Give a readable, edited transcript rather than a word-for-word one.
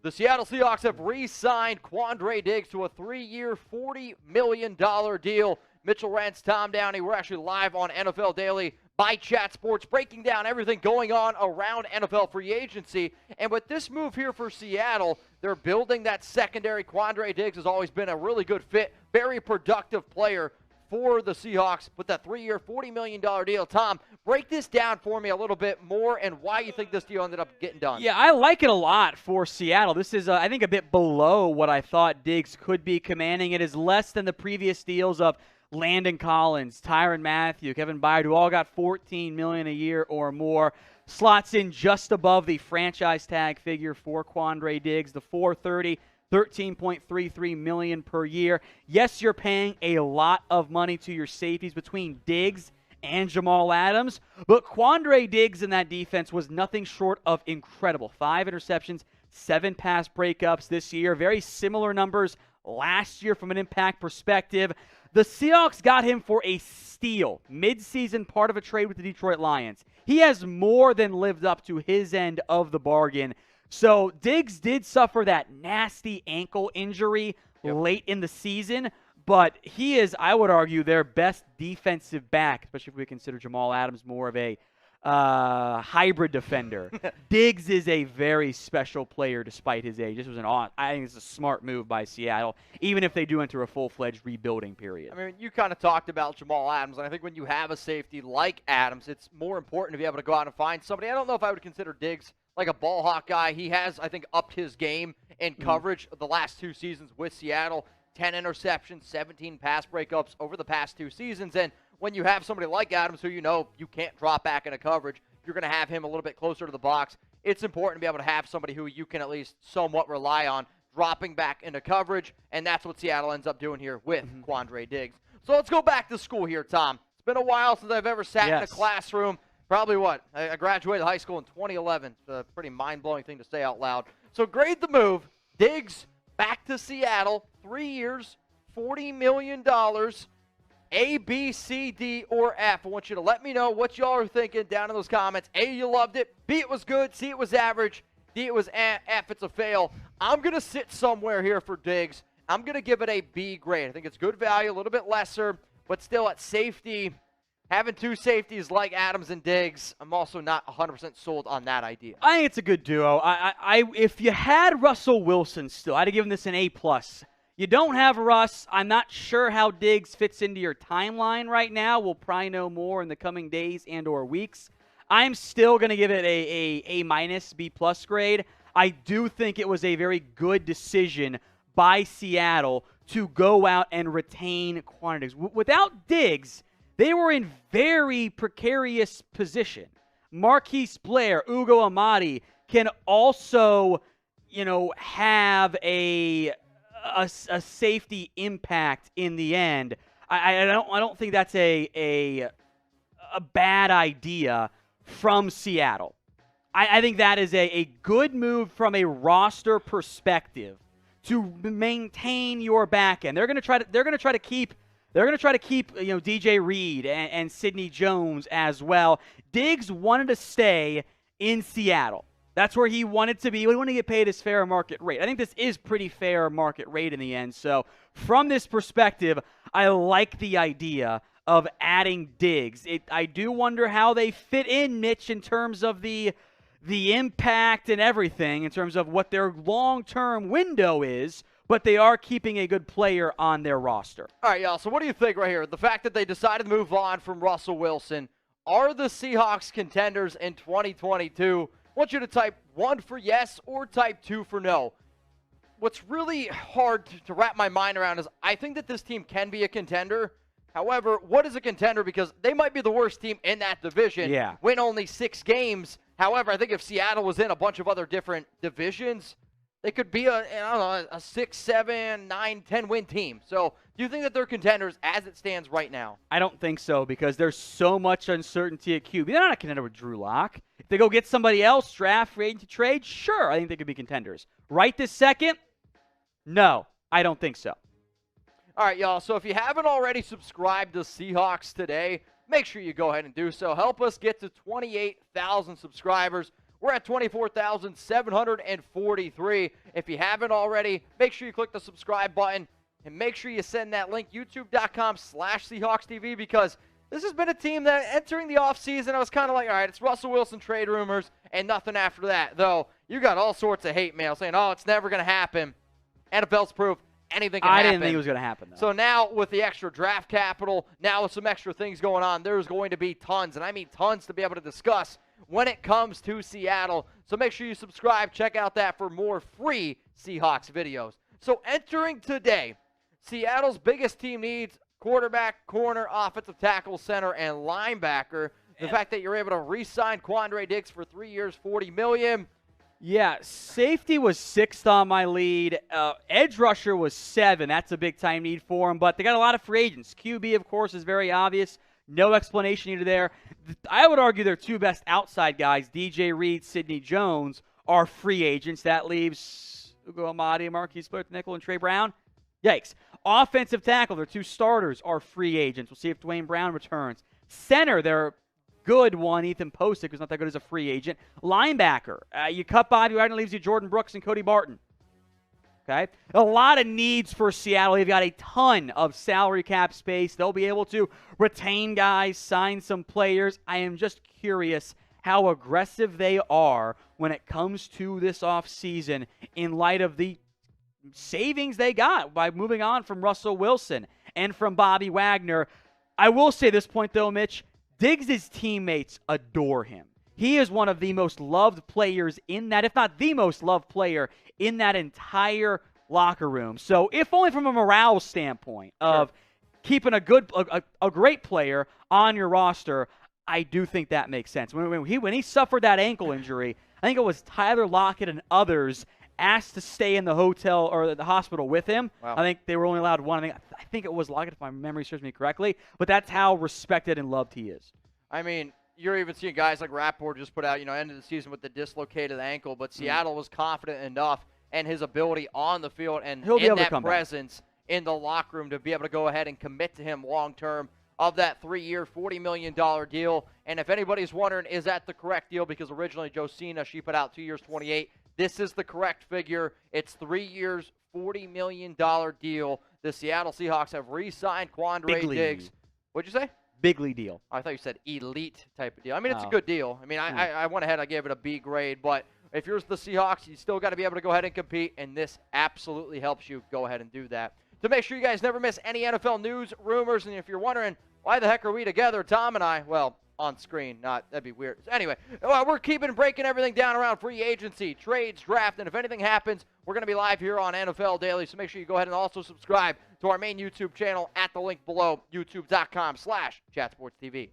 The Seattle Seahawks have re-signed Quandre Diggs to a 3-year, $40 million deal. Mitchell Rentz, Tom Downey, we're actually live on NFL Daily by Chat Sports, breaking down everything going on around NFL free agency. And with this move here for Seattle, they're building that secondary. Quandre Diggs has always been a really good fit, very productive player for the Seahawks with that 3-year, $40 million deal. Tom, break this down for me a little bit more and why you think this deal ended up getting done. Yeah, I like it a lot for Seattle. This is, I think, a bit below what I thought Diggs could be commanding. It is less than the previous deals of Landon Collins, Tyrann Mathieu, Kevin Byard, who all got $14 million a year or more. Slots in just above the franchise tag figure for Quandre Diggs, the $430. $13.33 million per year. Yes, you're paying a lot of money to your safeties between Diggs and Jamal Adams, but Quandre Diggs in that defense was nothing short of incredible. 5 interceptions, 7 pass breakups this year. Very similar numbers last year from an impact perspective. The Seahawks got him for a steal, mid-season part of a trade with the Detroit Lions. He has more than lived up to his end of the bargain. So Diggs did suffer that nasty ankle injury late in the season, but he is, I would argue, their best defensive back, especially if we consider Jamal Adams more of a hybrid defender. Diggs is a very special player despite his age. This was I think it's a smart move by Seattle, even if they do enter a full-fledged rebuilding period. I mean, you kind of talked about Jamal Adams, and I think when you have a safety like Adams, it's more important to be able to go out and find somebody. I don't know if I would consider Diggs like a ball hawk guy. He has, I think, upped his game in coverage the last 2 seasons with Seattle. 10 interceptions, 17 pass breakups over the past 2 seasons. And when you have somebody like Adams who you know you can't drop back into coverage, you're going to have him a little bit closer to the box. It's important to be able to have somebody who you can at least somewhat rely on dropping back into coverage, and that's what Seattle ends up doing here with Quandre Diggs. So let's go back to school here, Tom. It's been a while since I've ever sat in a classroom. Probably what? I graduated high school in 2011. It's a pretty mind-blowing thing to say out loud. So grade the move. Diggs back to Seattle. 3 years, $40 million. A, B, C, D, or F. I want you to let me know what y'all are thinking down in those comments. A, you loved it. B, it was good. C, it was average. D, it was F, it's a fail. I'm going to sit somewhere here for Diggs. I'm going to give it a B grade. I think it's good value, a little bit lesser, but still at safety. Having 2 safeties like Adams and Diggs, I'm also not 100% sold on that idea. I think it's a good duo. If you had Russell Wilson still, I'd have given this an A+. You don't have Russ. I'm not sure how Diggs fits into your timeline right now. We'll probably know more in the coming days and or weeks. I'm still going to give it a B+ grade. I do think it was a very good decision by Seattle to go out and retain Quandre Diggs. Without Diggs, they were in very precarious position. Marquise Blair, Ugo Amadi can also, have a safety impact in the end. I don't think that's a bad idea from Seattle. I think that is a good move from a roster perspective to maintain your back end. They're going to try to keep DJ Reed and Sidney Jones as well. Diggs wanted to stay in Seattle. That's where he wanted to be. He wanted to get paid his fair market rate. I think this is pretty fair market rate in the end. So from this perspective, I like the idea of adding Diggs. I do wonder how they fit in, Mitch, in terms of the impact and everything, in terms of what their long-term window is, but they are keeping a good player on their roster. All right, y'all, so what do you think right here? The fact that they decided to move on from Russell Wilson, are the Seahawks contenders in 2022? I want you to type 1 for yes or type 2 for no. What's really hard to wrap my mind around is I think that this team can be a contender. However, what is a contender? Because they might be the worst team in that division. Win only 6 games. However, I think if Seattle was in a bunch of other different divisions, they could be a 6, 7, 9, 10 win team. So do you think that they're contenders as it stands right now? I don't think so, because there's so much uncertainty at QB. They're not a contender with Drew Lock. If they go get somebody else, draft, free agent, trade, sure, I think they could be contenders. Right this second, no, I don't think so. All right, y'all, so if you haven't already subscribed to Seahawks Today, make sure you go ahead and do so. Help us get to 28,000 subscribers. We're at 24,743. If you haven't already, make sure you click the subscribe button and make sure you send that link, youtube.com/Seahawks TV, because this has been a team that entering the offseason, I was kind of like, all right, it's Russell Wilson trade rumors and nothing after that. Though you got all sorts of hate mail saying, oh, it's never going to happen. NFL's proof. Anything can happen. I didn't think it was going to happen, though. So now with the extra draft capital, now with some extra things going on, there's going to be tons, and I mean tons, to be able to discuss when it comes to Seattle. So make sure you subscribe. Check out that for more free Seahawks videos. So entering today, Seattle's biggest team needs quarterback, corner, offensive tackle, center, and linebacker. The fact that you're able to re-sign Quandre Diggs for 3 years, $40 million. Yeah, safety was 6th on my lead. Edge rusher was 7. That's a big-time need for him. But they got a lot of free agents. QB, of course, is very obvious. No explanation needed there. I would argue their 2 best outside guys, DJ Reed, Sidney Jones, are free agents. That leaves Ugo Amadi, Marquise Blair, Nickel, and Trey Brown. Yikes. Offensive tackle, their 2 starters are free agents. We'll see if Dwayne Brown returns. Center, their good one, Ethan Posick, who's not that good as a free agent. Linebacker, you cut Bobby Wagner, leaves you Jordan Brooks and Cody Barton. Okay? A lot of needs for Seattle. They've got a ton of salary cap space. They'll be able to retain guys, sign some players. I am just curious how aggressive they are when it comes to this offseason in light of the savings they got by moving on from Russell Wilson and from Bobby Wagner. I will say this point, though, Mitch. Diggs' teammates adore him. He is one of the most loved players in that, if not the most loved player in that entire locker room. So if only from a morale standpoint of keeping a great player on your roster, I do think that makes sense. When he suffered that ankle injury, I think it was Tyler Lockett and others asked to stay in the hotel or the hospital with him. Wow. I think they were only allowed one. I think it was Lockett, if my memory serves me correctly. But that's how respected and loved he is. I mean, you're even seeing guys like Rapport just put out, end of the season with the dislocated ankle. But Seattle was confident enough in his ability on the field and in that presence in the locker room to be able to go ahead and commit to him long-term of that 3-year, $40 million deal. And if anybody's wondering, is that the correct deal? Because originally Josina, she put out 2 years, 28. This is the correct figure. It's 3 years, $40 million deal. The Seattle Seahawks have re-signed Quandre Diggs. What'd you say? Big league deal. I thought you said elite type of deal. I mean, it's a good deal. I mean, I went ahead, I gave it a B grade. But if you're the Seahawks, you still got to be able to go ahead and compete, and this absolutely helps you go ahead and do that. To make sure you guys never miss any NFL news, rumors, and if you're wondering, why the heck are we together, Tom and I? Well, on screen, that'd be weird. Anyway, we're breaking everything down around free agency, trades, draft, and if anything happens, we're going to be live here on NFL Daily, so make sure you go ahead and also subscribe to our main YouTube channel at the link below, youtube.com/ChatSportsTV.